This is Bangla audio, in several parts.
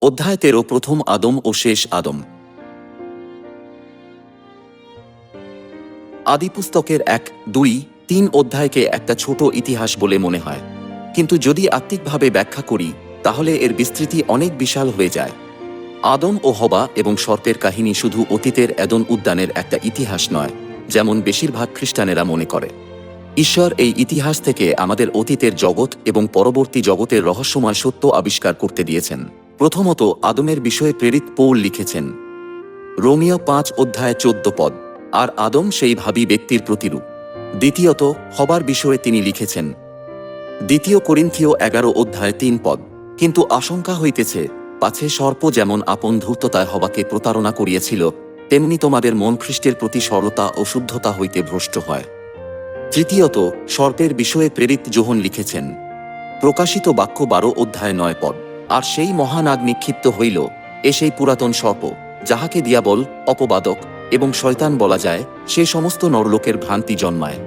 অধ্যায় ১৩ প্রথম আদম ও শেষ আদম। আদিপুস্তকের ১, ২, ৩ অধ্যায়কে একটা ছোট ইতিহাস বলে মনে হয়, কিন্তু যদি আত্মিকভাবে ব্যাখ্যা করি তাহলে এর বিস্তৃতি অনেক বিশাল হয়ে যায়। আদম ও হবা এবং সর্পের কাহিনী শুধু অতীতের এদন উদ্যানের একটা ইতিহাস নয়, যেমন বেশিরভাগ খ্রিস্টানেরা মনে করে। ঈশ্বর এই ইতিহাস থেকে আমাদের অতীতের জগৎ এবং পরবর্তী জগতের রহস্যময় সত্য আবিষ্কার করতে দিয়েছেন। প্রথমত আদমের বিষয়ে প্রেরিত পৌল লিখেছেন রোমীয় ৫ অধ্যায় ১৪ পদ, আর আদম সেই ভাবী ব্যক্তির প্রতিরূপ। দ্বিতীয়ত হবার বিষয়ে তিনি লিখেছেন দ্বিতীয় করিন্থীয় ১১ অধ্যায় ৩ পদ, কিন্তু আশঙ্কা হইতেছে পাছে সর্প যেমন আপন ধূর্ততায় হবাকে প্রতারণা করিয়াছিল, তেমনি তোমাদের মন খ্রিস্টের প্রতি সরলতা ও শুদ্ধতা হইতে ভ্রষ্ট হয়। তৃতীয়ত সর্পের বিষয়ে প্রেরিত যোহন লিখেছেন প্রকাশিত বাক্য ১২ অধ্যায় ৯ পদ, আর সেই মহানাগ নিক্ষিপ্ত হইল, সেই পুরাতন সর্প, যাহাকে দিয়াবল, অপবাদক এবং শয়তান বলা যায়, সে সমস্ত নরলোকের ভ্রান্তি জন্মায়।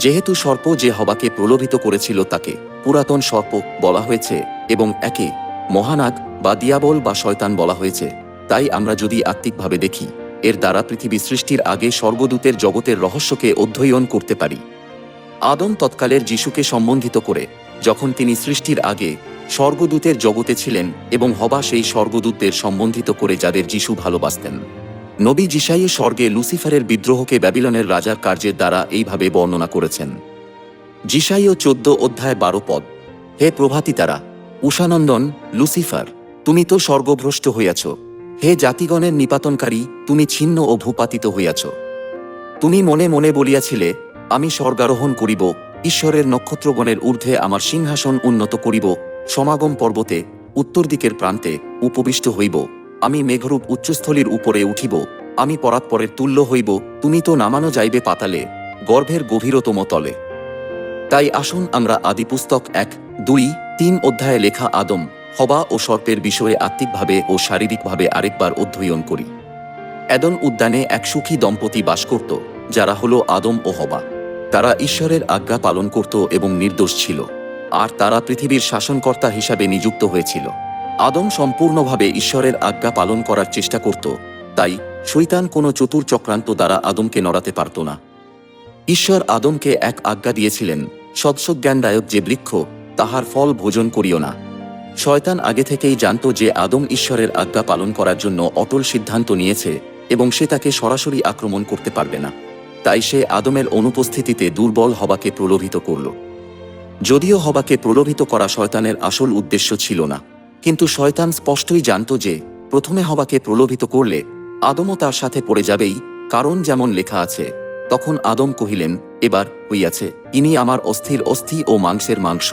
যেহেতু সর্প যে হবাকে প্রলোভিত করেছিল তাকে পুরাতন সর্প বলা হয়েছে এবং একে মহানাগ বা দিয়াবল বা শয়তান বলা হয়েছে, তাই আমরা যদি আত্মিকভাবে দেখি এর দ্বারা পৃথিবী সৃষ্টির আগে স্বর্গদূতের জগতের রহস্যকে অধ্যয়ন করতে পারি। আদম তৎকালের যিশুকে সম্বন্ধিত করে, যখন তিনি সৃষ্টির আগে স্বর্গদূতের জগতে ছিলেন, এবং হবা সেই স্বর্গদূতদের সম্বন্ধিত করে যাদের যিশু ভালোবাসতেন। নবী যিশাইয়ে স্বর্গে লুসিফারের বিদ্রোহকে ব্যাবিলনের রাজার কার্যের দ্বারা এইভাবে বর্ণনা করেছেন। যিশাইয় ১৪ অধ্যায় ১২ পদ, হে প্রভাতিতারা, উষানন্দন লুসিফার, তুমি তো স্বর্গভ্রষ্ট হইয়াছ। হে জাতিগণের নিপাতনকারী, তুমি ছিন্ন ও ভূপাতিত হইয়াছ। তুমি মনে মনে বলিয়াছিলে, আমি স্বর্গারোহণ করিব, ঈশ্বরের নক্ষত্রগণের ঊর্ধ্বে আমার সিংহাসন উন্নত করিব, সমাগম পর্বতে উত্তর দিকের প্রান্তে উপবিষ্ট হইব, আমি মেঘরূপ উচ্চস্থলীর উপরে উঠিব, আমি পরাৎপরের তুল্য হইব, তুমি তো নামানো যাইবে পাতালে, গর্ভের গভীরতম তলে। তাই আসুন আমরা আদিপুস্তক ১, ২, ৩ অধ্যায়ে লেখা আদম, হবা ও সর্পের বিষয়ে আত্মিকভাবে ও শারীরিকভাবে আরেকবার অধ্যয়ন করি। এদন উদ্যানে এক সুখী দম্পতি বাস করত, যারা হলো আদম ও হবা। তারা ঈশ্বরের আজ্ঞা পালন করত এবং নির্দোষ ছিল, আর তারা পৃথিবীর শাসনকর্তা হিসাবে নিযুক্ত হয়েছিল। আদম সম্পূর্ণভাবে ঈশ্বরের আজ্ঞা পালন করার চেষ্টা করত, তাই শয়তান কোনো চতুর চক্রান্ত দ্বারা আদমকে নড়াতে পারত না। ঈশ্বর আদমকে এক আজ্ঞা দিয়েছিলেন, সৎজ্ঞানদায়ক যে বৃক্ষ, তাহার ফল ভোজন করিও না। শয়তান আগে থেকেই জানত যে আদম ঈশ্বরের আজ্ঞা পালন করার জন্য অটল সিদ্ধান্ত নিয়েছে এবং সে তাকে সরাসরি আক্রমণ করতে পারবে না। তাই সে আদমের অনুপস্থিতিতে দুর্বল হবাকে প্রলোভিত করল। যদিও হবাকে প্রলোভিত করা শয়তানের আসল উদ্দেশ্য ছিল না, কিন্তু শয়তান স্পষ্টই জানত যে প্রথমে হবাকে প্রলোভিত করলে আদমও তার সাথে পড়ে যাবেই, কারণ যেমন লেখা আছে, তখন আদম কহিলেন, এবার হইয়াছে, ইনি আমার অস্থির অস্থি ও মাংসের মাংস,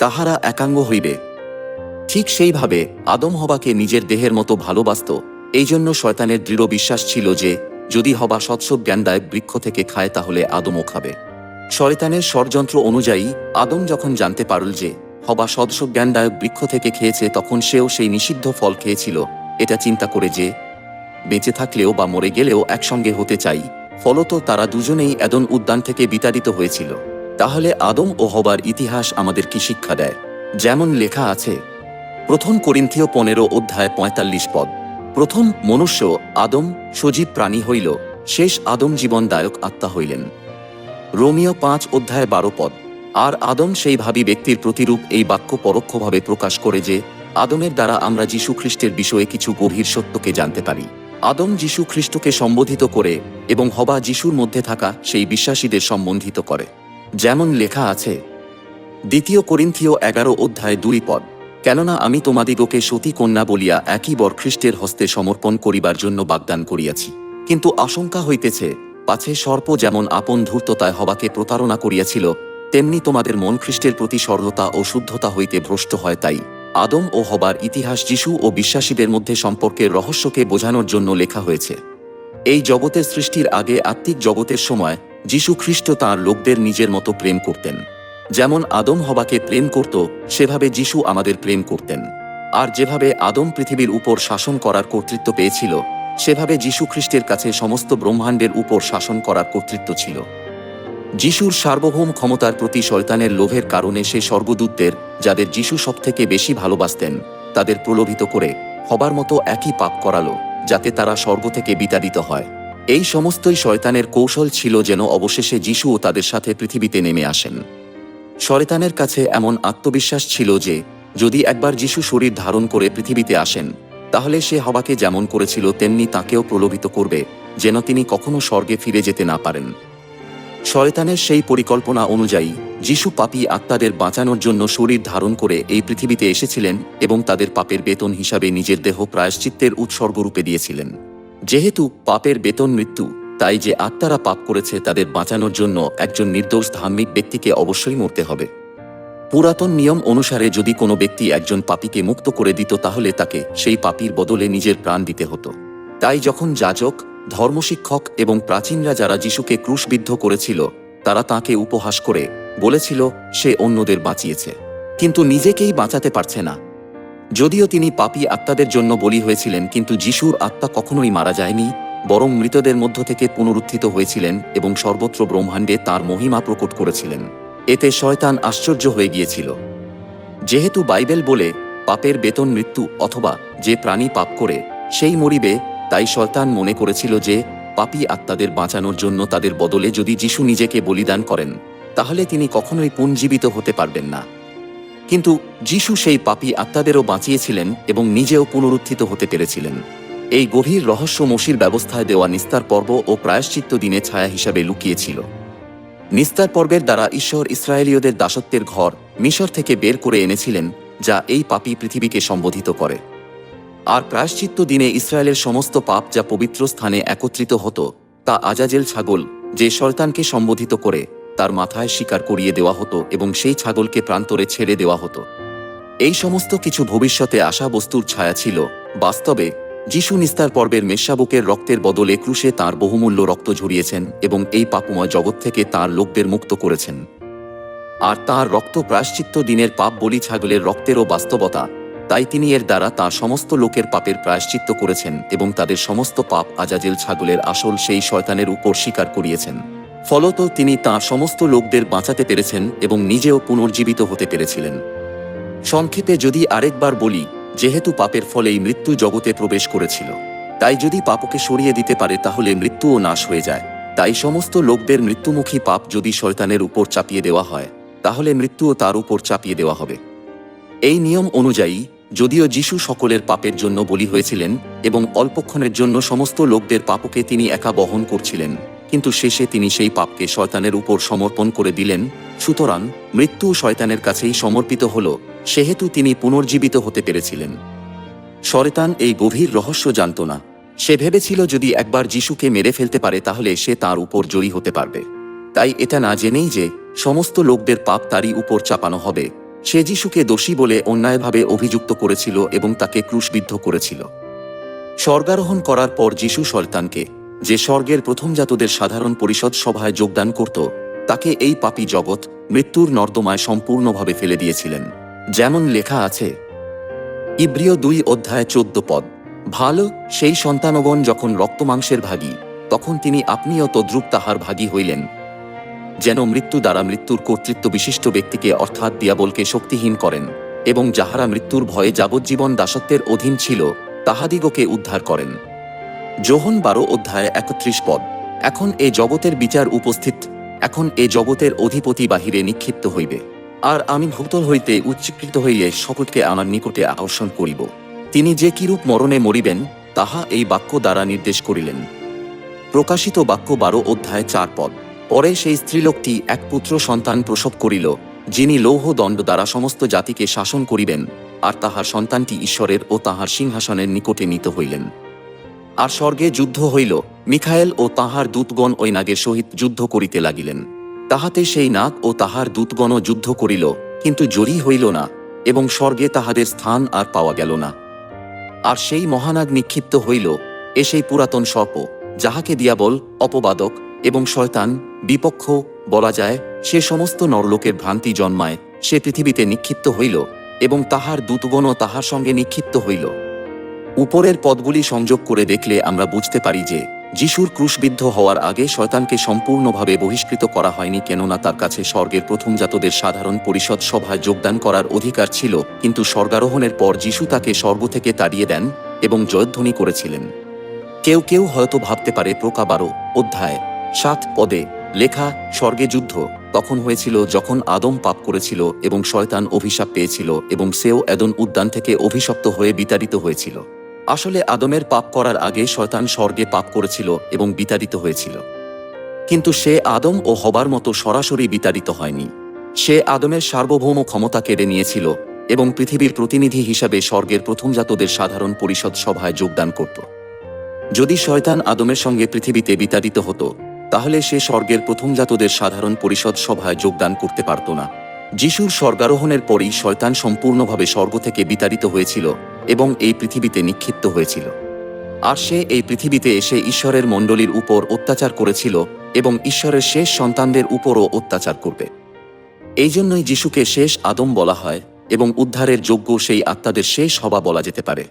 তাহারা একাঙ্গ হইবে। ঠিক সেইভাবে আদম হবাকে নিজের দেহের মতো ভালোবাসত। এই জন্য শয়তানের দৃঢ় বিশ্বাস ছিল যে যদি হবা সৎজ্ঞানদায়ক বৃক্ষ থেকে খায় তাহলে আদমও খাবে। শয়তানের ষড়যন্ত্র অনুযায়ী আদম যখন জানতে পারল যে হবা সৎজ্ঞানদায়ক বৃক্ষ থেকে খেয়েছে, তখন সেও সেই নিষিদ্ধ ফল খেয়েছিল, এটা চিন্তা করে যে বেঁচে থাকলেও বা মরে গেলেও একসঙ্গে হতে চাই। ফলত তারা দুজনেই এদন উদ্যান থেকে বিতাড়িত হয়েছিল। তাহলে আদম ও হবার ইতিহাস আমাদের কি শিক্ষা দেয়? যেমন লেখা আছে প্রথম করিন্থীয় ১৫ অধ্যায় ৪৫ পদ, প্রথম মনুষ্য আদম সজীব প্রাণী হইল, শেষ আদম জীবনদায়ক আত্মা হইলেন। রোমীয় ৫ অধ্যায় ১২ পদ, আর আদম সেই ভাবী ব্যক্তির প্রতিরূপ। এই বাক্য পরোক্ষভাবে প্রকাশ করে যে আদমের দ্বারা আমরা যীশু খ্রিস্টের বিষয়ে কিছু গভীর সত্যকে জানতে পারি। আদম যীশু খ্রিস্টকে সম্বোধিত করে এবং হবা যীশুর মধ্যে থাকা সেই বিশ্বাসীদের সম্বন্ধিত করে। যেমন লেখা আছে দ্বিতীয় করিন্থীয় ১১ অধ্যায় ২ পদ, কেননা আমি তোমাদিগকে সতী কন্যা বলিয়া একই বর খ্রিস্টের হস্তে সমর্পণ করিবার জন্য বাগদান করিয়াছি। কিন্তু আশঙ্কা হইতেছে পাছে সর্প যেমন আপন ধূর্ততায় হবাকে প্রতারণা করিয়াছিল, তেমনি তোমাদের মন খ্রিস্টের প্রতি সরলতা ও শুদ্ধতা হইতে ভ্রষ্ট হয়। তাই আদম ও হবার ইতিহাস যীশু ও বিশ্বাসীদের মধ্যে সম্পর্কের রহস্যকে বোঝানোর জন্য লেখা হয়েছে। এই জগতের সৃষ্টির আগে আত্মিক জগতের সময় যীশু খ্রিস্ট তাঁর লোকদের নিজের মতো প্রেম করতেন। যেমন আদম হবাকে প্রেম করত, সেভাবে যীশু আমাদের প্রেম করতেন। আর যেভাবে আদম পৃথিবীর উপর শাসন করার কর্তৃত্ব পেয়েছিল, সেভাবে যীশু খ্রিস্টের কাছে সমস্ত ব্রহ্মাণ্ডের উপর শাসন করার কর্তৃত্ব ছিল। যিশুর সার্বভৌম ক্ষমতার প্রতি শয়তানের লোভের কারণে সে স্বর্গদূতদের, যাদের যীশু সবথেকে বেশি ভালোবাসতেন, তাদের প্রলোভিত করে হবার মতো একই পাপ করালো, যাতে তারা স্বর্গ থেকে বিতাড়িত হয়। এই সমস্তই শয়তানের কৌশল ছিল যেন অবশেষে যিশুও তাদের সাথে পৃথিবীতে নেমে আসেন। শয়তানের কাছে এমন আত্মবিশ্বাস ছিল যে যদি একবার যিশু শরীর ধারণ করে পৃথিবীতে আসেন, তাহলে সে হবাকে যেমন করেছিল তেমনি তাকেও প্রলোভিত করবে, যেন তিনি কখনো স্বর্গে ফিরে যেতে না পারেন। শয়তানের সেই পরিকল্পনা অনুযায়ী যিশু পাপী আত্মাদের বাঁচানোর জন্য শরীর ধারণ করে এই পৃথিবীতে এসেছিলেন এবং তাদের পাপের বেতন হিসাবে নিজের দেহ প্রায়শ্চিত্তের উৎসর্গরূপে দিয়েছিলেন। যেহেতু পাপের বেতন মৃত্যু, তাই যে আত্মারা পাপ করেছে তাদের বাঁচানোর জন্য একজন নির্দোষ ধার্মিক ব্যক্তিকে অবশ্যই মরতে হবে। পুরাতন নিয়ম অনুসারে যদি কোনো ব্যক্তি একজন পাপীকে মুক্ত করে দিত, তাহলে তাকে সেই পাপীর বদলে নিজের প্রাণ দিতে হতো। তাই যখন যাজক, ধর্মশিক্ষক এবং প্রাচীনরা যারা যিশুকে ক্রুশবিদ্ধ করেছিল, তারা তাঁকে উপহাস করে বলেছিল সে অন্যদের বাঁচিয়েছে, কিন্তু নিজেকেই বাঁচাতে পারছে না। যদিও তিনি পাপী আত্মাদের জন্য বলি হয়েছিলেন, কিন্তু যিশুর আত্মা কখনোই মারা যায়নি, বরং মৃতদের মধ্য থেকে পুনরুত্থিত হয়েছিলেন এবং সর্বত্র ব্রহ্মাণ্ডে তাঁর মহিমা প্রকট করেছিলেন। এতে শয়তান আশ্চর্য হয়ে গিয়েছিল। যেহেতু বাইবেল বলে পাপের বেতন মৃত্যু, অথবা যে প্রাণী পাপ করে সেই মরিবে, তাই শয়তান মনে করেছিল যে পাপী আত্মাদের বাঁচানোর জন্য তাদের বদলে যদি যিশু নিজেকে বলিদান করেন, তাহলে তিনি কখনোই পুনর্জীবিত হতে পারবেন না। কিন্তু যিশু সেই পাপী আত্মাদেরও বাঁচিয়েছিলেন এবং নিজেও পুনরুত্থিত হতে পেরেছিলেন। এই গভীর রহস্য মসির ব্যবস্থায় দেওয়া নিস্তার পর্ব ও প্রায়শ্চিত্ত দিনে ছায়া হিসাবে লুকিয়েছিল। নিস্তার পর্বের দ্বারা ঈশ্বর ইসরায়েলীয়দের দাসত্বের ঘর মিশর থেকে বের করে এনেছিলেন, যা এই পাপী পৃথিবীকে সম্বোধিত করে। আর প্রায়শ্চিত্ত দিনে ইসরায়েলের সমস্ত পাপ যা পবিত্র স্থানে একত্রিত হতো, তা আজাজেল ছাগল, যে শয়তানকে সম্বোধিত করে, তার মাথায় শিকার করিয়ে দেওয়া হতো এবং সেই ছাগলকে প্রান্তরে ছেড়ে দেওয়া হতো। এই সমস্ত কিছু ভবিষ্যতে আসা বস্তুর ছায়া ছিল। বাস্তবে যিশু নিস্তার পর্বের মেষশাবকের রক্তের বদলে ক্রুশে তাঁর বহুমূল্য রক্ত ঝরিয়েছেন এবং এই পাপময় জগৎ থেকে তাঁর লোকদের মুক্ত করেছেন। আর তাঁর রক্ত প্রায়শ্চিত্ত দিনের পাপ বলি ছাগলের রক্তেরও বাস্তবতা, তাই তিনি এর দ্বারা তাঁর সমস্ত লোকের পাপের প্রায়শ্চিত্ত করেছেন এবং তাদের সমস্ত পাপ আজাজেল ছাগলের আসল সেই শয়তানের উপর স্বীকার করিয়েছেন। ফলত তিনি তাঁর সমস্ত লোকদের বাঁচাতে পেরেছেন এবং নিজেও পুনর্জীবিত হতে পেরেছিলেন। সংক্ষেপে যদি আরেকবার বলি, যেহেতু পাপের ফলেই মৃত্যু জগতে প্রবেশ করেছিল, তাই যদি পাপকে সরিয়ে দিতে পারে তাহলে মৃত্যুও নাশ হয়ে যায়। তাই সমস্ত লোকদের মৃত্যুমুখী পাপ যদি শয়তানের উপর চাপিয়ে দেওয়া হয়, তাহলে মৃত্যুও তার উপর চাপিয়ে দেওয়া হবে। এই নিয়ম অনুযায়ী যদিও যিশু সকলের পাপের জন্য বলি হয়েছিলেন এবং অল্পক্ষণের জন্য সমস্ত লোকদের পাপকে তিনি একা বহন করছিলেন, কিন্তু শেষে তিনি সেই পাপকে শয়তানের উপর সমর্পণ করে দিলেন। সুতরাং মৃত্যু শয়তানের কাছেই সমর্পিত হল, সেহেতু তিনি পুনর্জীবিত হতে পেরেছিলেন। শয়তান এই গভীর রহস্য জানত না। সে ভেবেছিল যদি একবার যিশুকে মেরে ফেলতে পারে তাহলে সে তার উপর জয়ী হতে পারবে। তাই এটা না জেনেই যে সমস্ত লোকদের পাপ তারই উপর চাপানো হবে, সে যিশুকে দোষী বলে অন্যায়ভাবে অভিযুক্ত করেছিল এবং তাকে ক্রুশবিদ্ধ করেছিল। স্বর্গারোহণ করার পর যিশু শয়তানকে, যে স্বর্গের প্রথমজাতদের সাধারণ পরিষদ সভায় যোগদান করত, তাকে এই পাপী জগৎ মৃত্যুর নর্দমায় সম্পূর্ণভাবে ফেলে দিয়েছিলেন। যেমন লেখা আছে ইব্রিয় 2:14 ভালো সেই সন্তানগণ যখন রক্তমাংসের ভাগী, তখন তিনি আপনিও তদ্রূপ তাহার ভাগী হইলেন, যেন মৃত্যু দ্বারা মৃত্যুর কর্তৃত্ব বিশিষ্ট ব্যক্তিকে অর্থাৎ দিয়াবলকে শক্তিহীন করেন এবং যাহারা মৃত্যুর ভয়ে যাবজ্জীবন দাসত্বের অধীন ছিল তাহাদিগকে উদ্ধার করেন। যোহন 12:31 এখন এ জগতের বিচার উপস্থিত, এখন এ জগতের অধিপতি বাহিরে নিক্ষিপ্ত হইবে, আর আমি ভূতল হইতে উচ্চীকৃত হইলে সকলকে আমার নিকটে আকর্ষণ করিব। তিনি যে কিরূপ মরণে মরিবেন তাহা এই বাক্য দ্বারা নির্দেশ করিলেন। প্রকাশিত বাক্য 12:4 পরে সেই স্ত্রীলোকটি এক পুত্র সন্তান প্রসব করিল, যিনি লৌহ দণ্ড দ্বারা সমস্ত জাতিকে শাসন করিবেন, আর তাহার সন্তানটি ঈশ্বরের ও তাহার সিংহাসনের নিকটে নীত হইলেন। আর স্বর্গে যুদ্ধ হইল, মিখায়েল ও তাহার দূতগণ ওই নাগের সহিত যুদ্ধ করিতে লাগিলেন। তাহাতে সেই নাগ ও তাহার দূতগণও যুদ্ধ করিল, কিন্তু জয়ী হইল না, এবং স্বর্গে তাহাদের স্থান আর পাওয়া গেল না। আর সেই মহানাগ নিক্ষিপ্ত হইল, এ সেই পুরাতন সর্প, যাহাকে দিয়াবল, অপবাদক এবং শয়তান, বিপক্ষ বলা যায়। সে সমস্ত নরলোকের ভ্রান্তি জন্মায়, সে পৃথিবীতে নিক্ষিপ্ত হইল এবং তাহার দূতগণও তাহার সঙ্গে নিক্ষিপ্ত হইল। উপরের পদগুলি সংযোগ করে দেখলে আমরা বুঝতে পারি যে যিশুর ক্রুশবিদ্ধ হওয়ার আগে শয়তানকে সম্পূর্ণভাবে বহিষ্কৃত করা হয়নি, কেননা তার কাছে স্বর্গের প্রথমজাতদের সাধারণ পরিষদ সভায় যোগদান করার অধিকার ছিল, কিন্তু স্বর্গারোহণের পর যিশু তাকে স্বর্গ থেকে তাড়িয়ে দেন এবং জয়ধ্বনি করেছিলেন। কেউ কেউ হয়তো ভাবতে পারে প্রকা 12 অধ্যায় 7 পদে লেখা স্বর্গে যুদ্ধ তখন হয়েছিল যখন আদম পাপ করেছিল এবং শয়তান অভিশাপ পেয়েছিল এবং সেও এদন উদ্যান থেকে অভিশপ্ত হয়ে বিতাড়িত হয়েছিল। আসলে আদমের পাপ করার আগে শয়তান স্বর্গে পাপ করেছিল এবং বিতাড়িত হয়েছিল, কিন্তু সে আদম ও হবার মতো সরাসরি বিতাড়িত হয়নি। সে আদমের সার্বভৌম ক্ষমতা কেড়ে নিয়েছিল এবং পৃথিবীর প্রতিনিধি হিসাবে স্বর্গের প্রথমজাতদের সাধারণ পরিষদ সভায় যোগদান করত। যদি শয়তান আদমের সঙ্গে পৃথিবীতে বিতাড়িত হতো, তাহলে সে স্বর্গের প্রথমজাতদের সাধারণ পরিষদ সভায় যোগদান করতে পারত না। যিশুর স্বর্গারোহণের পরই শয়তান সম্পূর্ণভাবে স্বর্গ থেকে বিতাড়িত হয়েছিল এবং এই পৃথিবীতে নিক্ষিপ্ত হয়েছিল। আর সে এই পৃথিবীতে এসে ঈশ্বরের মণ্ডলীর উপর অত্যাচার করেছিল এবং ঈশ্বরের শেষ সন্তানদের উপরও অত্যাচার করবে। এই জন্যই যিশুকে শেষ আদম বলা হয় এবং উদ্ধারের যোগ্য সেই আত্মাদের শেষ হবা বলা যেতে পারে।